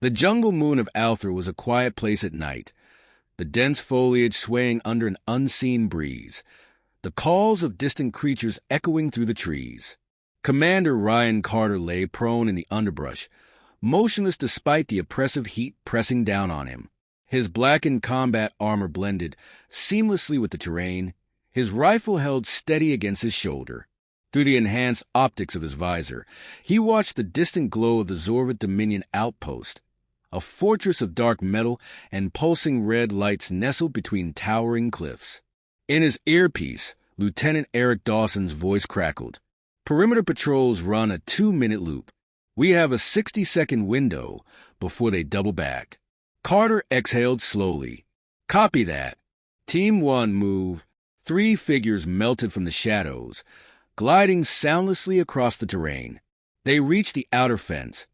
The jungle moon of Althor was a quiet place at night, the dense foliage swaying under an unseen breeze, the calls of distant creatures echoing through the trees. Commander Ryan Carter lay prone in the underbrush, motionless despite the oppressive heat pressing down on him. His blackened combat armor blended seamlessly with the terrain, his rifle held steady against his shoulder. Through the enhanced optics of his visor, he watched the distant glow of the Zorvit Dominion outpost, a fortress of dark metal and pulsing red lights nestled between towering cliffs. In his earpiece, Lieutenant Eric Dawson's voice crackled. Perimeter patrols run a 2-minute loop. We have a 60-second window before they double back. Carter exhaled slowly. Copy that. Team 1 move. 3 figures melted from the shadows, gliding soundlessly across the terrain. They reached the outer fence,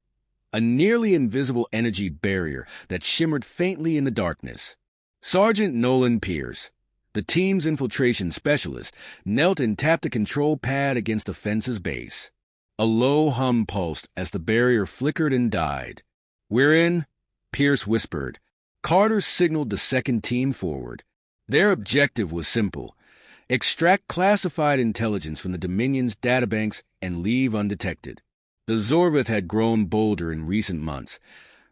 a nearly invisible energy barrier that shimmered faintly in the darkness. Sergeant Nolan Pierce, the team's infiltration specialist, knelt and tapped a control pad against the fence's base. A low hum pulsed as the barrier flickered and died. "We're in," Pierce whispered. Carter signaled the second team forward. Their objective was simple: extract classified intelligence from the Dominion's databanks and leave undetected. The Zorvith had grown bolder in recent months,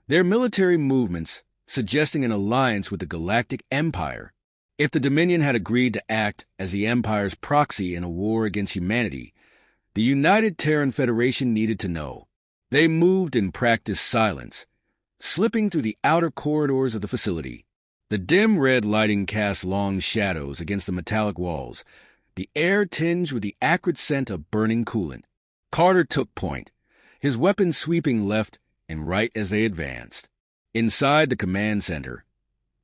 their military movements suggesting an alliance with the Galactic Empire. If the Dominion had agreed to act as the Empire's proxy in a war against humanity, the United Terran Federation needed to know. They moved in practiced silence, slipping through the outer corridors of the facility. The dim red lighting cast long shadows against the metallic walls, the air tinged with the acrid scent of burning coolant. Carter took point, his weapon sweeping left and right as they advanced. Inside the command center,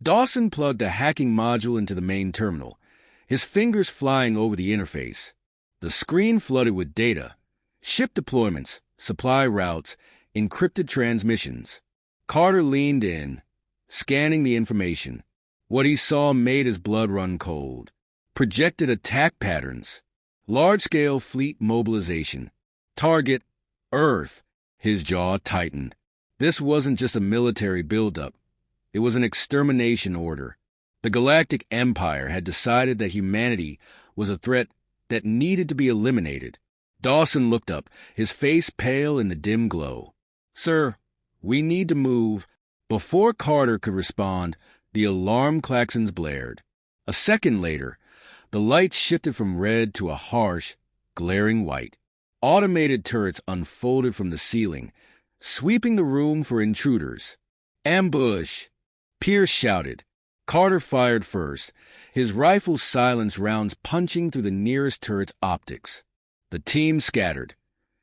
Dawson plugged a hacking module into the main terminal, his fingers flying over the interface. The screen flooded with data: ship deployments, supply routes, encrypted transmissions. Carter leaned in, scanning the information. What he saw made his blood run cold. Projected attack patterns, large-scale fleet mobilization. Target, Earth. His jaw tightened. This wasn't just a military buildup. It was an extermination order. The Galactic Empire had decided that humanity was a threat that needed to be eliminated. Dawson looked up, his face pale in the dim glow. "Sir, we need to move." Before Carter could respond, the alarm klaxons blared. A second later, the lights shifted from red to a harsh, glaring white. Automated turrets unfolded from the ceiling, sweeping the room for intruders. "Ambush!" Pierce shouted. Carter fired first, his rifle's silenced rounds punching through the nearest turret's optics. The team scattered,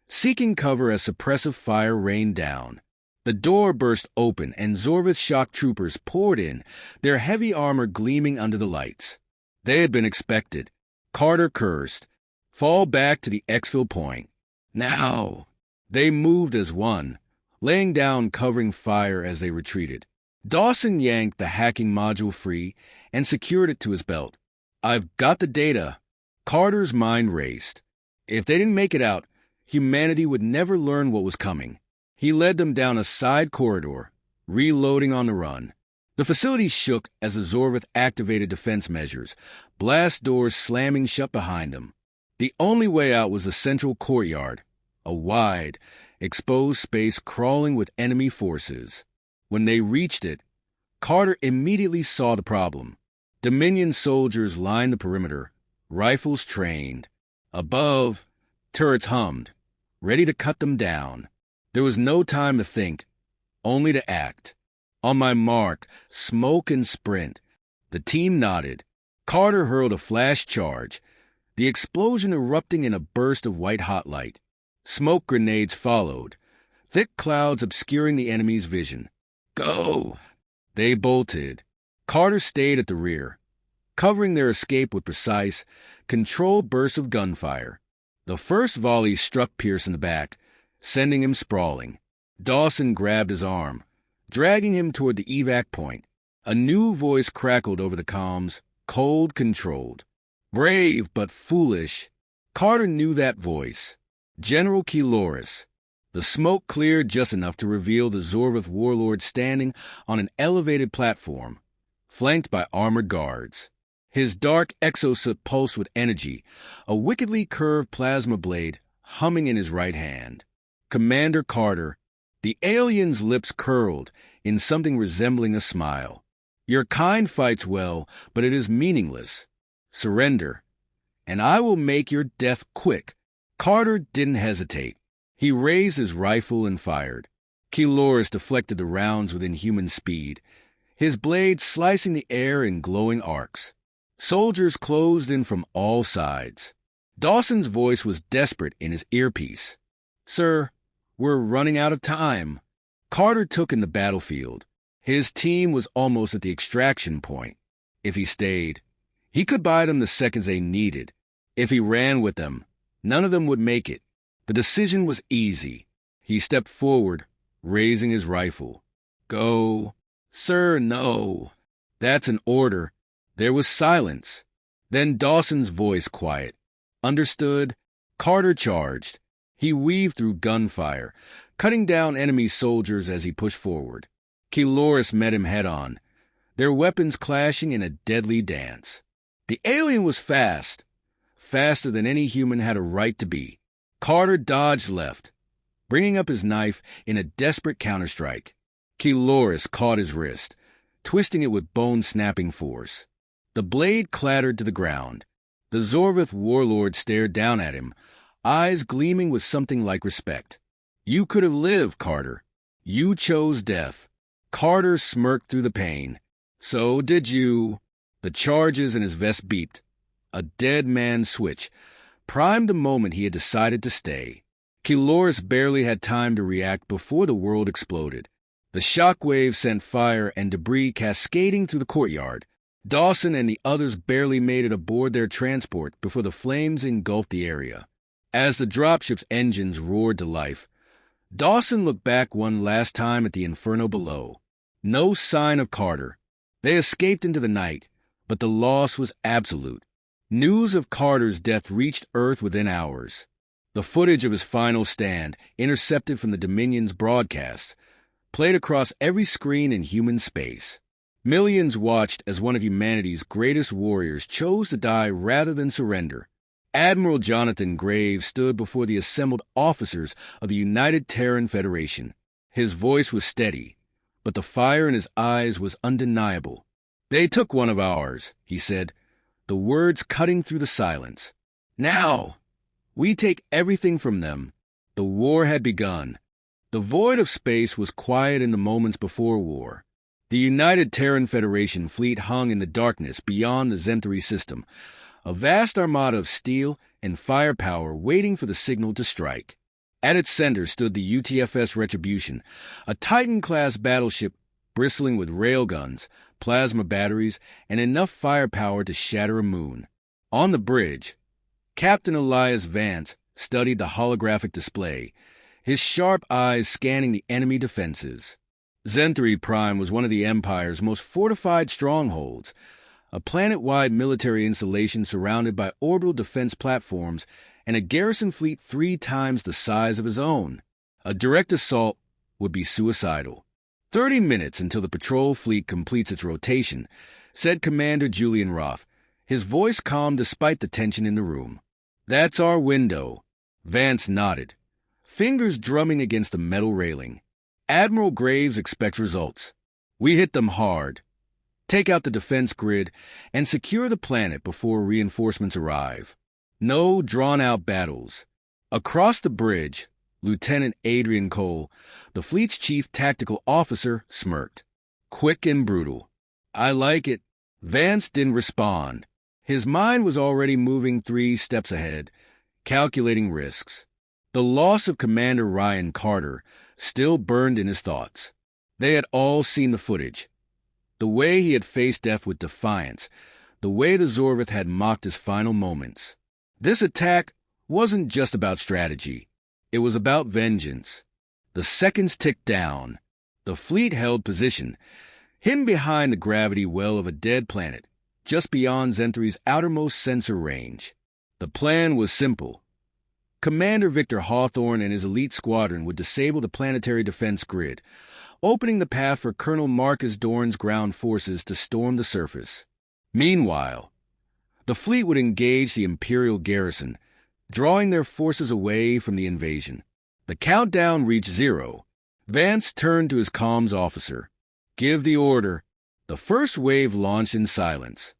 seeking cover as suppressive fire rained down. The door burst open and Zorvith shock troopers poured in, their heavy armor gleaming under the lights. They had been expected. Carter cursed. "Fall back to the exfil point. Now!" They moved as one, laying down covering fire as they retreated. Dawson yanked the hacking module free and secured it to his belt. "I've got the data." Carter's mind raced. If they didn't make it out, humanity would never learn what was coming. He led them down a side corridor, reloading on the run. The facility shook as the Zorvith activated defense measures, blast doors slamming shut behind them. The only way out was the central courtyard, a wide, exposed space crawling with enemy forces. When they reached it, Carter immediately saw the problem. Dominion soldiers lined the perimeter, rifles trained. Above, turrets hummed, ready to cut them down. There was no time to think, only to act. On my mark, smoke and sprint. The team nodded. Carter hurled a flash charge, the explosion erupting in a burst of white-hot light. Smoke grenades followed, thick clouds obscuring the enemy's vision. "Go!" They bolted. Carter stayed at the rear, covering their escape with precise, controlled bursts of gunfire. The first volley struck Pierce in the back, sending him sprawling. Dawson grabbed his arm, dragging him toward the evac point. A new voice crackled over the comms, cold, controlled. Brave but foolish. Carter knew that voice. General Keloris. The smoke cleared just enough to reveal the Zorvith warlord standing on an elevated platform, flanked by armored guards. His dark exosuit pulsed with energy, a wickedly curved plasma blade humming in his right hand. Commander Carter, the alien's lips curled in something resembling a smile. Your kind fights well, but it is meaningless. Surrender, and I will make your death quick. Carter didn't hesitate. He raised his rifle and fired. Keloris deflected the rounds with inhuman speed, his blade slicing the air in glowing arcs. Soldiers closed in from all sides. Dawson's voice was desperate in his earpiece. "Sir, we're running out of time." Carter took in the battlefield. His team was almost at the extraction point. If he stayed, he could buy them the seconds they needed. If he ran with them, none of them would make it. The decision was easy. He stepped forward, raising his rifle. "Go." "Sir, no." "That's an order." There was silence. Then Dawson's voice quiet. "Understood." Carter charged. He weaved through gunfire, cutting down enemy soldiers as he pushed forward. Keloris met him head-on, their weapons clashing in a deadly dance. The alien was fast, faster than any human had a right to be. Carter dodged left, bringing up his knife in a desperate counterstrike. Keloris caught his wrist, twisting it with bone-snapping force. The blade clattered to the ground. The Zorvith warlord stared down at him, eyes gleaming with something like respect. "You could have lived, Carter. You chose death." Carter smirked through the pain. "So did you." The charges in his vest beeped. A dead man's switch, primed the moment he had decided to stay. Keloris barely had time to react before the world exploded. The shockwave sent fire and debris cascading through the courtyard. Dawson and the others barely made it aboard their transport before the flames engulfed the area. As the dropship's engines roared to life, Dawson looked back one last time at the inferno below. No sign of Carter. They escaped into the night, but the loss was absolute. News of Carter's death reached Earth within hours. The footage of his final stand, intercepted from the Dominion's broadcasts, played across every screen in human space. Millions watched as one of humanity's greatest warriors chose to die rather than surrender. Admiral Jonathan Graves stood before the assembled officers of the United Terran Federation. His voice was steady, but the fire in his eyes was undeniable. "They took one of ours," he said, the words cutting through the silence. "Now, we take everything from them." The war had begun. The void of space was quiet in the moments before war. The United Terran Federation fleet hung in the darkness beyond the Zenthari system, a vast armada of steel and firepower waiting for the signal to strike. At its center stood the UTFS Retribution, a Titan-class battleship bristling with railguns, plasma batteries, and enough firepower to shatter a moon. On the bridge, Captain Elias Vance studied the holographic display, his sharp eyes scanning the enemy defenses. Zenthari Prime was one of the Empire's most fortified strongholds, a planet-wide military installation surrounded by orbital defense platforms and a garrison fleet 3 times the size of his own. A direct assault would be suicidal. 30 minutes until the patrol fleet completes its rotation, said Commander Julian Roth, his voice calm despite the tension in the room. "That's our window." Vance nodded, fingers drumming against the metal railing. "Admiral Graves expects results. We hit them hard. Take out the defense grid and secure the planet before reinforcements arrive. No drawn-out battles." Across the bridge, Lieutenant Adrian Cole, the fleet's chief tactical officer, smirked. "Quick and brutal. I like it." Vance didn't respond. His mind was already moving 3 steps ahead, calculating risks. The loss of Commander Ryan Carter still burned in his thoughts. They had all seen the footage. The way he had faced death with defiance, the way the Zorvith had mocked his final moments. This attack wasn't just about strategy. It was about vengeance. The seconds ticked down. The fleet held position, hidden behind the gravity well of a dead planet, just beyond Zenthari's outermost sensor range. The plan was simple. Commander Victor Hawthorne and his elite squadron would disable the planetary defense grid, opening the path for Colonel Marcus Dorn's ground forces to storm the surface. Meanwhile, the fleet would engage the Imperial garrison, drawing their forces away from the invasion. The countdown reached 0. Vance turned to his comms officer. "Give the order." The first wave launched in silence.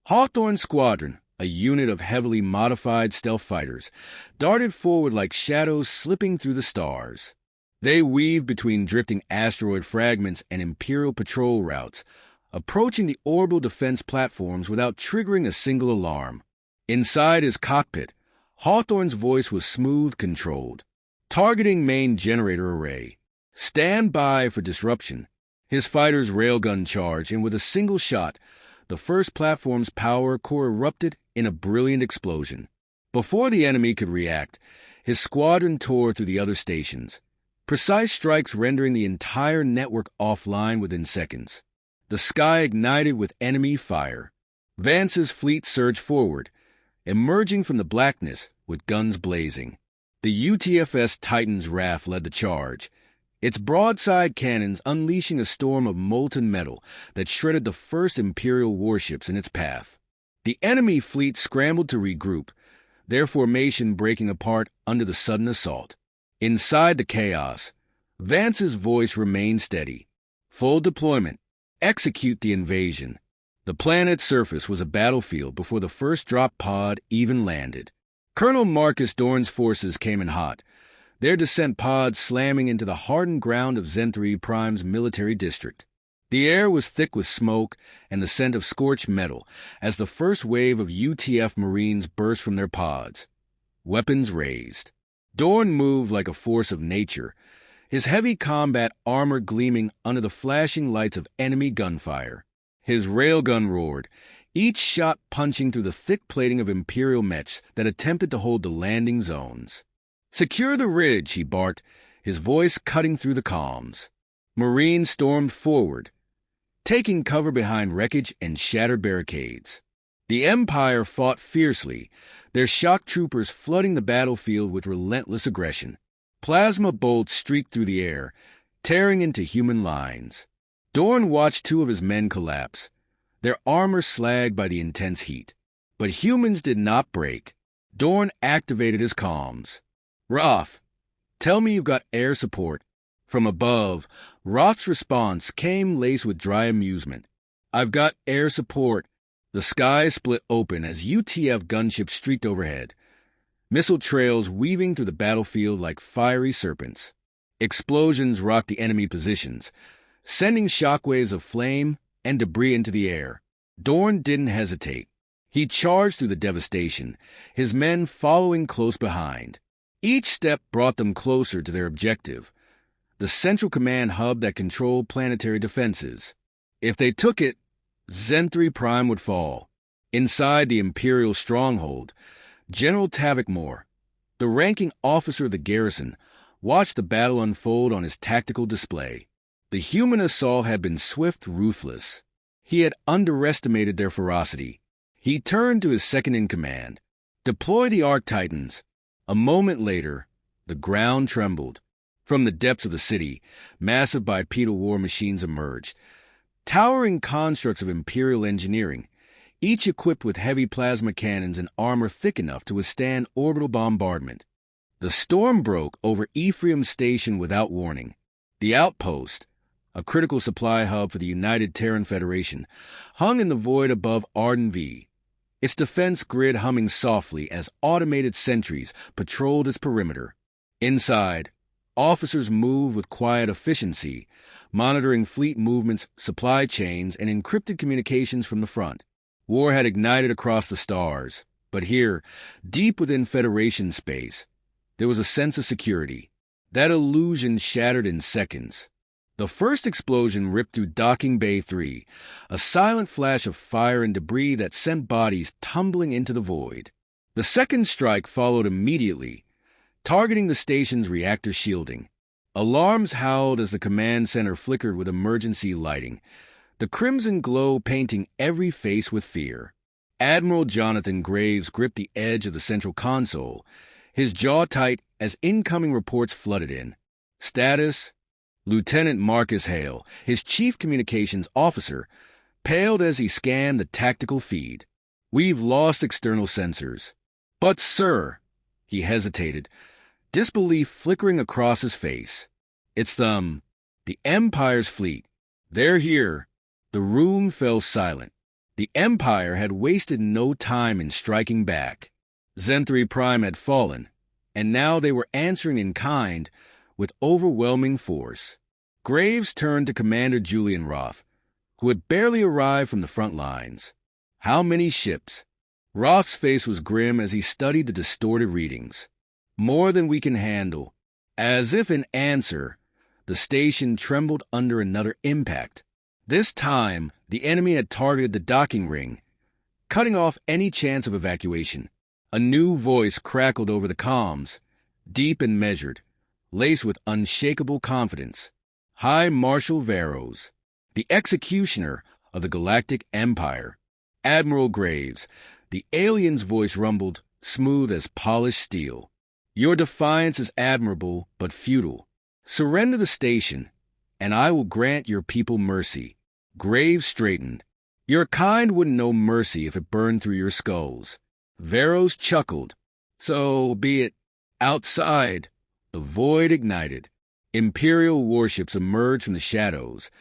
Hawthorne's squadron, a unit of heavily modified stealth fighters, darted forward like shadows slipping through the stars. They weaved between drifting asteroid fragments and Imperial patrol routes, approaching the orbital defense platforms without triggering a single alarm. Inside his cockpit, Hawthorne's voice was smooth, controlled. "Targeting main generator array. Stand by for disruption." His fighters railgun charged, and with a single shot, the first platform's power core erupted in a brilliant explosion. Before the enemy could react, his squadron tore through the other stations, precise strikes rendering the entire network offline within seconds. The sky ignited with enemy fire. Vance's fleet surged forward, emerging from the blackness with guns blazing. The UTFS Titan's Wrath led the charge, its broadside cannons unleashing a storm of molten metal that shredded the first Imperial warships in its path. The enemy fleet scrambled to regroup, their formation breaking apart under the sudden assault. Inside the chaos, Vance's voice remained steady. "Full deployment. Execute the invasion." The planet's surface was a battlefield before the first drop pod even landed. Colonel Marcus Dorn's forces came in hot, their descent pods slamming into the hardened ground of Zenthri Prime's military district. The air was thick with smoke and the scent of scorched metal as the first wave of UTF Marines burst from their pods, weapons raised. Dorn moved like a force of nature, his heavy combat armor gleaming under the flashing lights of enemy gunfire. His railgun roared, each shot punching through the thick plating of Imperial mechs that attempted to hold the landing zones. "Secure the ridge," he barked, his voice cutting through the comms. Marines stormed forward, taking cover behind wreckage and shattered barricades. The Empire fought fiercely, their shock troopers flooding the battlefield with relentless aggression. Plasma bolts streaked through the air, tearing into human lines. Dorn watched 2 of his men collapse, their armor slagged by the intense heat. But humans did not break. Dorn activated his comms. "Roth, tell me you've got air support." From above, Roth's response came laced with dry amusement. "I've got air support." The sky split open as UTF gunships streaked overhead, missile trails weaving through the battlefield like fiery serpents. Explosions rocked the enemy positions, sending shockwaves of flame and debris into the air. Dorn didn't hesitate. He charged through the devastation, his men following close behind. Each step brought them closer to their objective, the central command hub that controlled planetary defenses. If they took it, Zenthri Prime would fall. Inside the Imperial stronghold, General Tavokmor, the ranking officer of the garrison, watched the battle unfold on his tactical display. The human assault had been swift, ruthless. He had underestimated their ferocity. He turned to his second-in-command. "Deploy the Arc Titans." A moment later, the ground trembled. From the depths of the city, massive bipedal war machines emerged, towering constructs of Imperial engineering, each equipped with heavy plasma cannons and armor thick enough to withstand orbital bombardment. The storm broke over Ephraim Station without warning. The outpost, a critical supply hub for the United Terran Federation, hung in the void above Arden V, its defense grid humming softly as automated sentries patrolled its perimeter. Inside, officers moved with quiet efficiency, monitoring fleet movements, supply chains, and encrypted communications from the front. War had ignited across the stars, but here, deep within Federation space, there was a sense of security. That illusion shattered in seconds. The first explosion ripped through Docking Bay 3, a silent flash of fire and debris that sent bodies tumbling into the void. The second strike followed immediately, targeting the station's reactor shielding. Alarms howled as the command center flickered with emergency lighting, the crimson glow painting every face with fear. Admiral Jonathan Graves gripped the edge of the central console, his jaw tight as incoming reports flooded in. Status: Lieutenant Marcus Hale, his chief communications officer, paled as he scanned the tactical feed. "We've lost external sensors." "But, sir," he hesitated, disbelief flickering across his face. "It's the Empire's fleet. They're here." The room fell silent. The Empire had wasted no time in striking back. Zenthri Prime had fallen, and now they were answering in kind with overwhelming force. Graves turned to Commander Julian Roth, who had barely arrived from the front lines. "How many ships?" Roth's face was grim as he studied the distorted readings. "More than we can handle." As if in answer, the station trembled under another impact. This time, the enemy had targeted the docking ring, cutting off any chance of evacuation. A new voice crackled over the comms, deep and measured, laced with unshakable confidence. High Marshal Veros, the executioner of the Galactic Empire. "Admiral Graves," the alien's voice rumbled, smooth as polished steel. "Your defiance is admirable but futile. Surrender the station, and I will grant your people mercy." Graves straightened. "Your kind wouldn't know mercy if it burned through your skulls." Veros chuckled. "So be it." Outside, the void ignited. Imperial warships emerged from the shadows,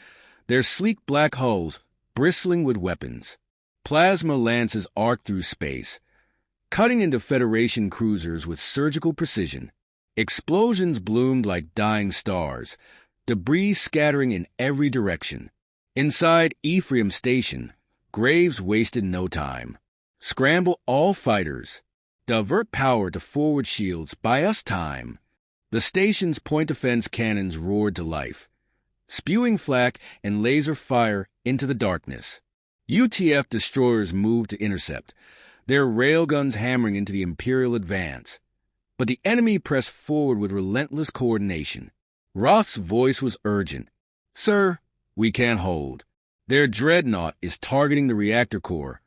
their sleek black hulls bristling with weapons. Plasma lances arced through space, cutting into Federation cruisers with surgical precision. Explosions bloomed like dying stars, debris scattering in every direction. Inside Ephraim Station, Graves wasted no time. "Scramble all fighters. Divert power to forward shields. Buy us time." The station's point-defense cannons roared to life, spewing flak and laser fire into the darkness. UTF destroyers moved to intercept, their railguns hammering into the Imperial advance. But the enemy pressed forward with relentless coordination. Roth's voice was urgent. "Sir, we can't hold. Their dreadnought is targeting the reactor core.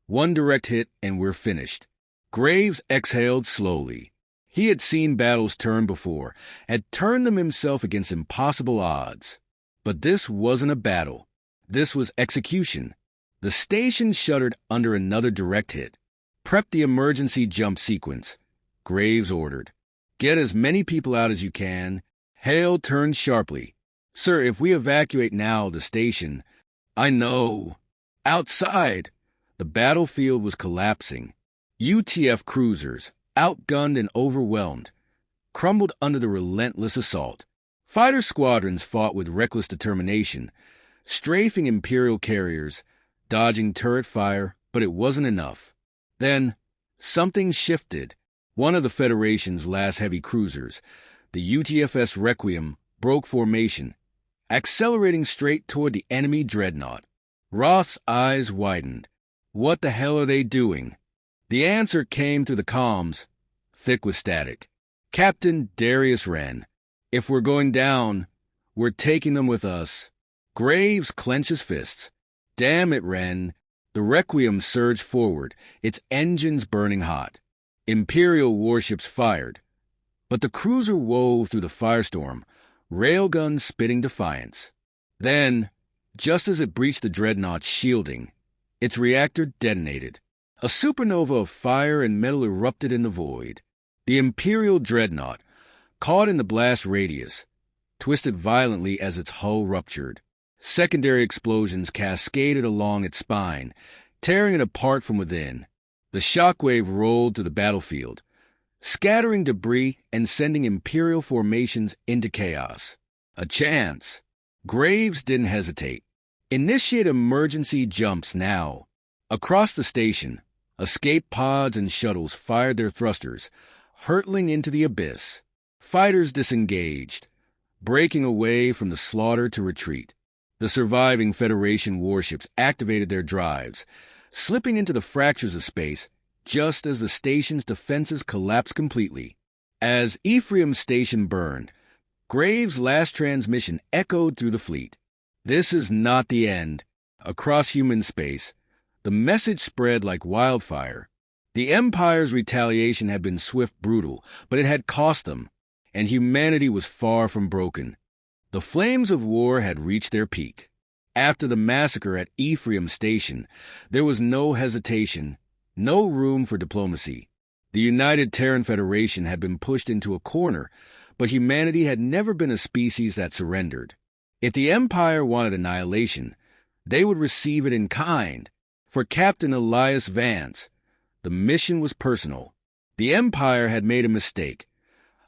One direct hit and we're finished." Graves exhaled slowly. He had seen battles turn before, had turned them himself against impossible odds. But this wasn't a battle. This was execution. The station shuddered under another direct hit. "Prep the emergency jump sequence," Graves ordered. "Get as many people out as you can." Hale turned sharply. "Sir, if we evacuate now, the station—" "I know." Outside, the battlefield was collapsing. UTF cruisers, outgunned and overwhelmed, crumbled under the relentless assault. Fighter squadrons fought with reckless determination, strafing Imperial carriers, dodging turret fire, but it wasn't enough. Then, something shifted. One of the Federation's last heavy cruisers, the UTFS Requiem, broke formation, accelerating straight toward the enemy dreadnought. Roth's eyes widened. What the hell are they doing? The answer came through the comms, thick with static. "Captain Darius Wren, if we're going down, we're taking them with us." Graves clenched his fists. "Damn it, Wren." The Requiem surged forward, its engines burning hot. Imperial warships fired, but the cruiser wove through the firestorm, railguns spitting defiance. Then, just as it breached the dreadnought's shielding, its reactor detonated. A supernova of fire and metal erupted in the void. The Imperial dreadnought, caught in the blast radius, twisted violently as its hull ruptured. Secondary explosions cascaded along its spine, tearing it apart from within. The shockwave rolled to the battlefield, scattering debris and sending Imperial formations into chaos. A chance. Graves didn't hesitate. "Initiate emergency jumps now." Across the station, escape pods and shuttles fired their thrusters, hurtling into the abyss. Fighters disengaged, breaking away from the slaughter to retreat. The surviving Federation warships activated their drives, slipping into the fractures of space just as the station's defenses collapsed completely. As Ephraim Station burned, Graves' last transmission echoed through the fleet. "This is not the end." Across human space, the message spread like wildfire. The Empire's retaliation had been swift, brutal, but it had cost them, and humanity was far from broken. The flames of war had reached their peak. After the massacre at Ephraim Station, there was no hesitation, no room for diplomacy. The United Terran Federation had been pushed into a corner, but humanity had never been a species that surrendered. If the Empire wanted annihilation, they would receive it in kind. For Captain Elias Vance, the mission was personal. The Empire had made a mistake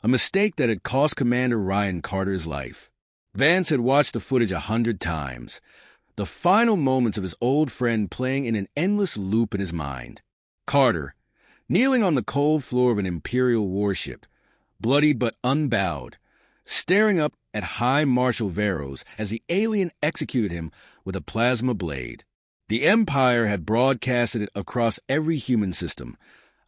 that had cost Commander Ryan Carter's life. Vance had watched the footage 100 times, the final moments of his old friend playing in an endless loop in his mind. Carter, kneeling on the cold floor of an Imperial warship, bloodied but unbowed, staring up at High Marshal Veros as the alien executed him with a plasma blade. The Empire had broadcasted it across every human system,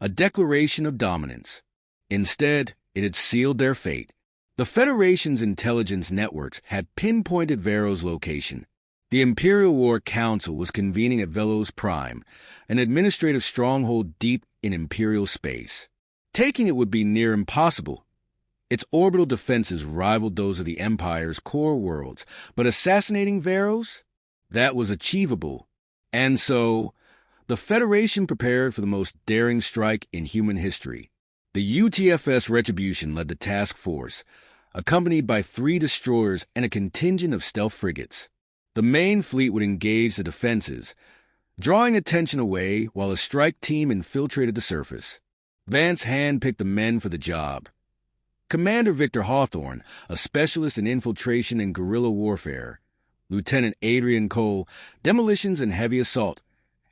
a declaration of dominance. Instead, it had sealed their fate. The Federation's intelligence networks had pinpointed Veros' location. The Imperial War Council was convening at Velos Prime, an administrative stronghold deep in Imperial space. Taking it would be near impossible. Its orbital defenses rivaled those of the Empire's core worlds, but assassinating Veros? That was achievable. And so, the Federation prepared for the most daring strike in human history. The UTFS Retribution led the task force, accompanied by 3 destroyers and a contingent of stealth frigates. The main fleet would engage the defenses, drawing attention away while a strike team infiltrated the surface. Vance handpicked the men for the job. Commander Victor Hawthorne, a specialist in infiltration and guerrilla warfare, Lieutenant Adrian Cole, demolitions and heavy assault,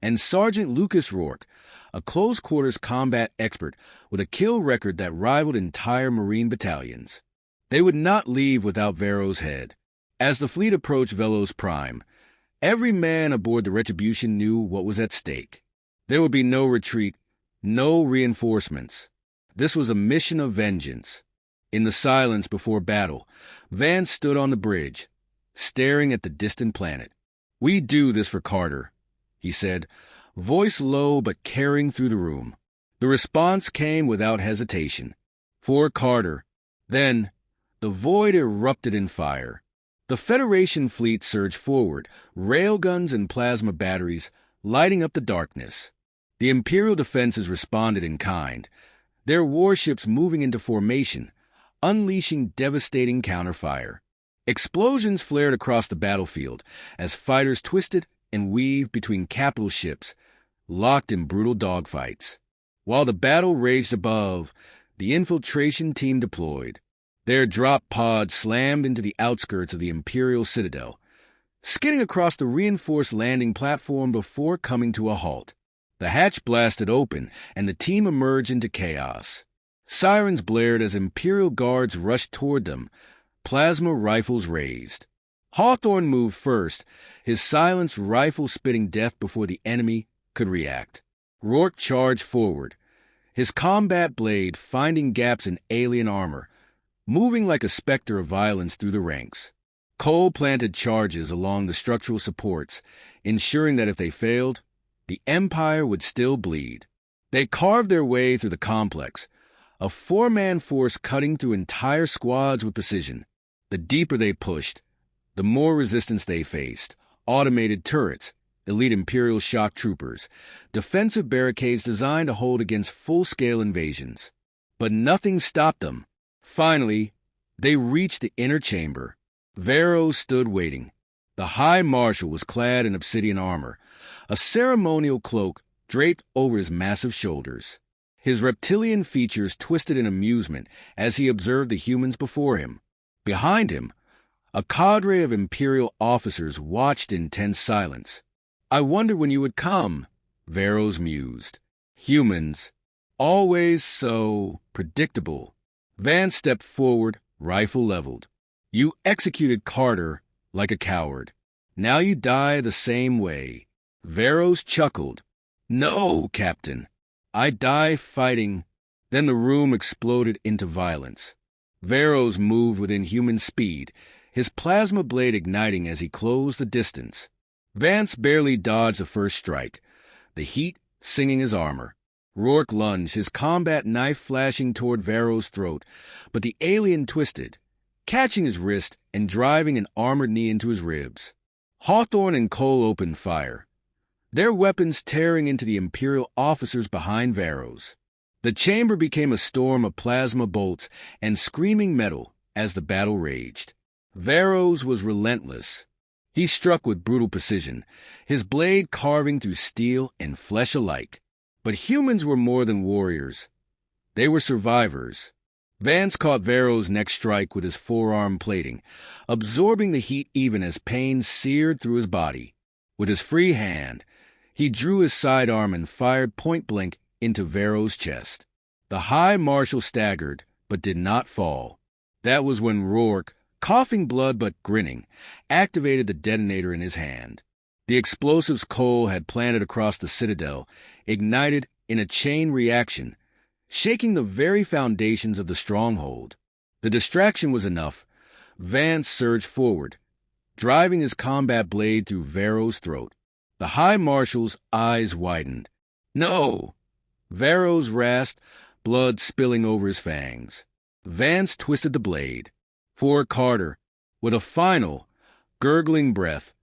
and Sergeant Lucas Rourke, a close-quarters combat expert with a kill record that rivaled entire Marine battalions. They would not leave without Veros' head. As the fleet approached Velos Prime, every man aboard the Retribution knew what was at stake. There would be no retreat, no reinforcements. This was a mission of vengeance. In the silence before battle, Vance stood on the bridge, staring at the distant planet. "We do this for Carter," he said, voice low but carrying through the room. The response came without hesitation. For Carter. Then, the void erupted in fire. The Federation fleet surged forward, railguns and plasma batteries lighting up the darkness. The Imperial defenses responded in kind, their warships moving into formation, unleashing devastating counterfire. Explosions flared across the battlefield as fighters twisted and weaved between capital ships, locked in brutal dogfights. While the battle raged above, the infiltration team deployed. Their drop pods slammed into the outskirts of the Imperial Citadel, skidding across the reinforced landing platform before coming to a halt. The hatch blasted open, and the team emerged into chaos. Sirens blared as Imperial guards rushed toward them, plasma rifles raised. Hawthorne moved first, his silenced rifle spitting death before the enemy could react. Rourke charged forward, his combat blade finding gaps in alien armor, moving like a specter of violence through the ranks. Cole planted charges along the structural supports, ensuring that if they failed, the Empire would still bleed. They carved their way through the complex, a 4-man force cutting through entire squads with precision. The deeper they pushed, the more resistance they faced. Automated turrets, elite Imperial shock troopers, defensive barricades designed to hold against full-scale invasions. But nothing stopped them. Finally, they reached the inner chamber. Veros stood waiting. The High Marshal was clad in obsidian armor, a ceremonial cloak draped over his massive shoulders. His reptilian features twisted in amusement as he observed the humans before him. Behind him, a cadre of Imperial officers watched in tense silence. "I wondered when you would come," Veros mused. Humans, always so predictable. Vance stepped forward, rifle leveled. "You executed Carter like a coward. Now you die the same way." Veros chuckled. "No, Captain. I die fighting." Then the room exploded into violence. Veros moved within human speed, his plasma blade igniting as he closed the distance. Vance barely dodged the first strike, the heat singing his armor. Rourke lunged, his combat knife flashing toward Varro's throat, but the alien twisted, catching his wrist and driving an armored knee into his ribs. Hawthorne and Cole opened fire, their weapons tearing into the Imperial officers behind Varro's. The chamber became a storm of plasma bolts and screaming metal as the battle raged. Varro's was relentless. He struck with brutal precision, his blade carving through steel and flesh alike. But humans were more than warriors. They were survivors. Vance caught Varro's next strike with his forearm plating, absorbing the heat even as pain seared through his body. With his free hand, he drew his sidearm and fired point-blank into Varro's chest. The High Marshal staggered, but did not fall. That was when Rourke, coughing blood but grinning, activated the detonator in his hand. The explosives Cole had planted across the citadel ignited in a chain reaction, shaking the very foundations of the stronghold. The distraction was enough. Vance surged forward, driving his combat blade through Varro's throat. The High Marshal's eyes widened. No! Varro's rasped, blood spilling over his fangs. Vance twisted the blade. For Carter, with a final, gurgling breath,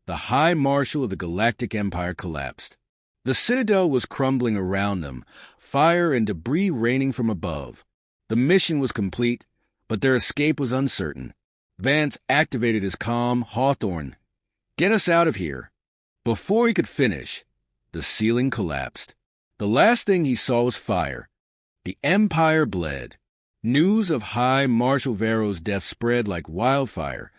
the High Marshal of the Galactic Empire collapsed. The citadel was crumbling around them, fire and debris raining from above. The mission was complete, but their escape was uncertain. Vance activated his comm. Hawthorne, get us out of here. Before he could finish, the ceiling collapsed. The last thing he saw was fire. The Empire bled. News of High Marshal Varro's death spread like wildfire,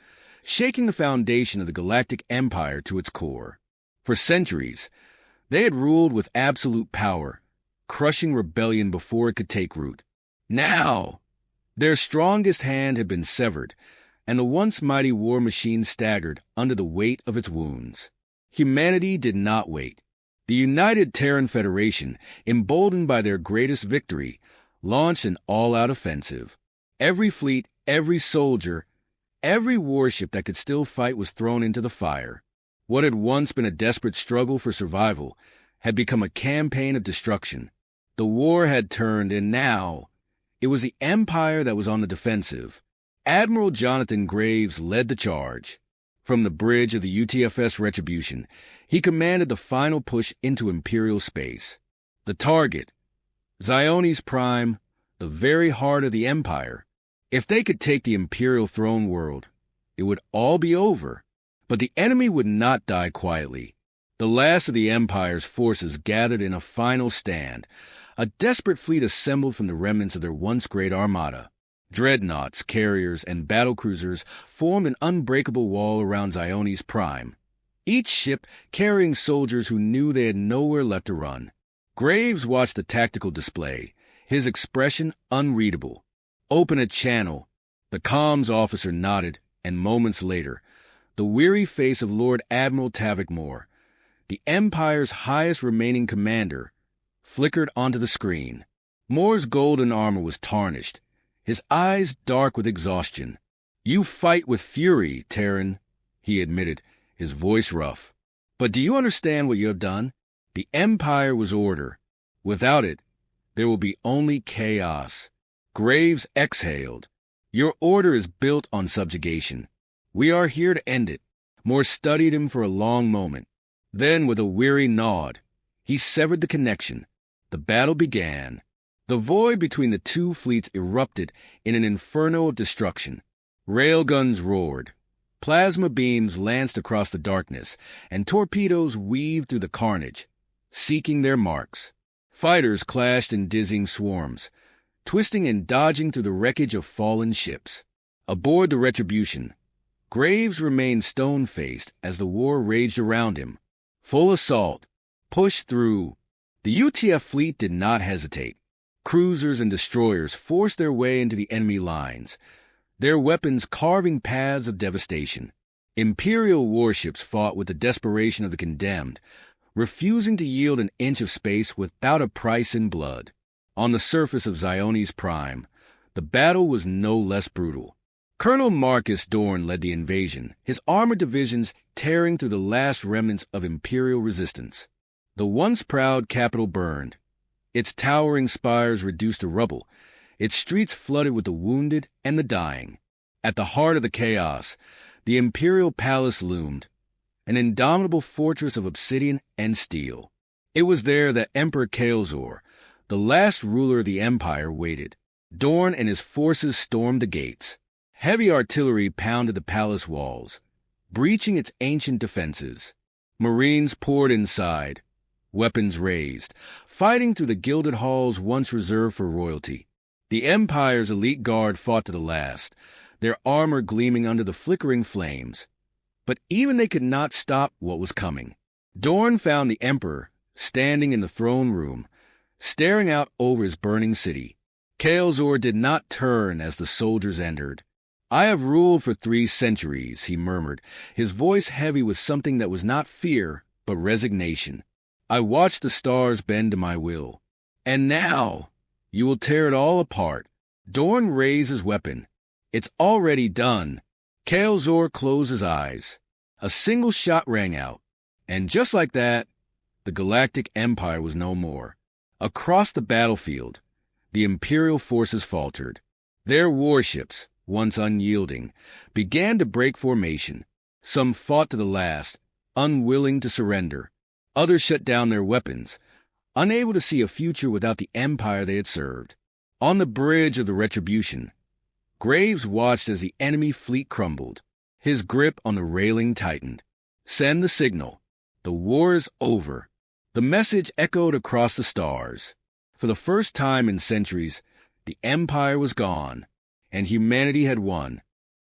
shaking the foundation of the Galactic Empire to its core. For centuries, they had ruled with absolute power, crushing rebellion before it could take root. Now, their strongest hand had been severed, and the once mighty war machine staggered under the weight of its wounds. Humanity did not wait. The United Terran Federation, emboldened by their greatest victory, launched an all-out offensive. Every fleet, every soldier, every warship that could still fight was thrown into the fire. What had once been a desperate struggle for survival had become a campaign of destruction. The war had turned, and now it was the Empire that was on the defensive. Admiral Jonathan Graves led the charge. From the bridge of the UTFS Retribution, he commanded the final push into Imperial space. The target, Ziones Prime, the very heart of the Empire. If they could take the Imperial throne world, it would all be over. But the enemy would not die quietly. The last of the Empire's forces gathered in a final stand, a desperate fleet assembled from the remnants of their once great armada. Dreadnoughts, carriers, and battlecruisers formed an unbreakable wall around Ziones Prime, each ship carrying soldiers who knew they had nowhere left to run. Graves watched the tactical display, his expression unreadable. Open a channel. The comms officer nodded, and moments later, the weary face of Lord Admiral Tavik Moore, the Empire's highest remaining commander, flickered onto the screen. Moore's golden armor was tarnished, his eyes dark with exhaustion. "You fight with fury, Terran," he admitted, his voice rough. "But do you understand what you have done? The Empire was order. Without it, there will be only chaos." Graves exhaled. "Your order is built on subjugation. We are here to end it." Moore studied him for a long moment. Then, with a weary nod, he severed the connection. The battle began. The void between the two fleets erupted in an inferno of destruction. Railguns roared. Plasma beams lanced across the darkness, and torpedoes weaved through the carnage, seeking their marks. Fighters clashed in dizzying swarms, twisting and dodging through the wreckage of fallen ships. Aboard the Retribution, Graves remained stone-faced as the war raged around him. Full assault. Push through. The UTF fleet did not hesitate. Cruisers and destroyers forced their way into the enemy lines, their weapons carving paths of devastation. Imperial warships fought with the desperation of the condemned, refusing to yield an inch of space without a price in blood. On the surface of Ziones Prime, the battle was no less brutal. Colonel Marcus Dorn led the invasion, his armored divisions tearing through the last remnants of Imperial resistance. The once proud capital burned, its towering spires reduced to rubble, its streets flooded with the wounded and the dying. At the heart of the chaos, the imperial palace loomed, an indomitable fortress of obsidian and steel. It was there that Emperor Kael'zor, the last ruler of the empire, waited. Dorn and his forces stormed the gates. Heavy artillery pounded the palace walls, breaching its ancient defenses. Marines poured inside, weapons raised, fighting through the gilded halls once reserved for royalty. The Empire's elite guard fought to the last, their armor gleaming under the flickering flames. But even they could not stop what was coming. Dorn found the Emperor standing in the throne room, staring out over his burning city. Kael'zor did not turn as the soldiers entered. "I have ruled for 3 centuries," he murmured, his voice heavy with something that was not fear, but resignation. "I watched the stars bend to my will. And now you will tear it all apart." Dorn raised his weapon. "It's already done." Kael'zor closed his eyes. A single shot rang out, and just like that, the Galactic Empire was no more. Across the battlefield, the Imperial forces faltered. Their warships, once unyielding, began to break formation. Some fought to the last, unwilling to surrender. Others shut down their weapons, unable to see a future without the empire they had served. On the bridge of the Retribution, Graves watched as the enemy fleet crumbled. His grip on the railing tightened. "Send the signal. The war is over." The message echoed across the stars. For the first time in centuries, the empire was gone, and humanity had won.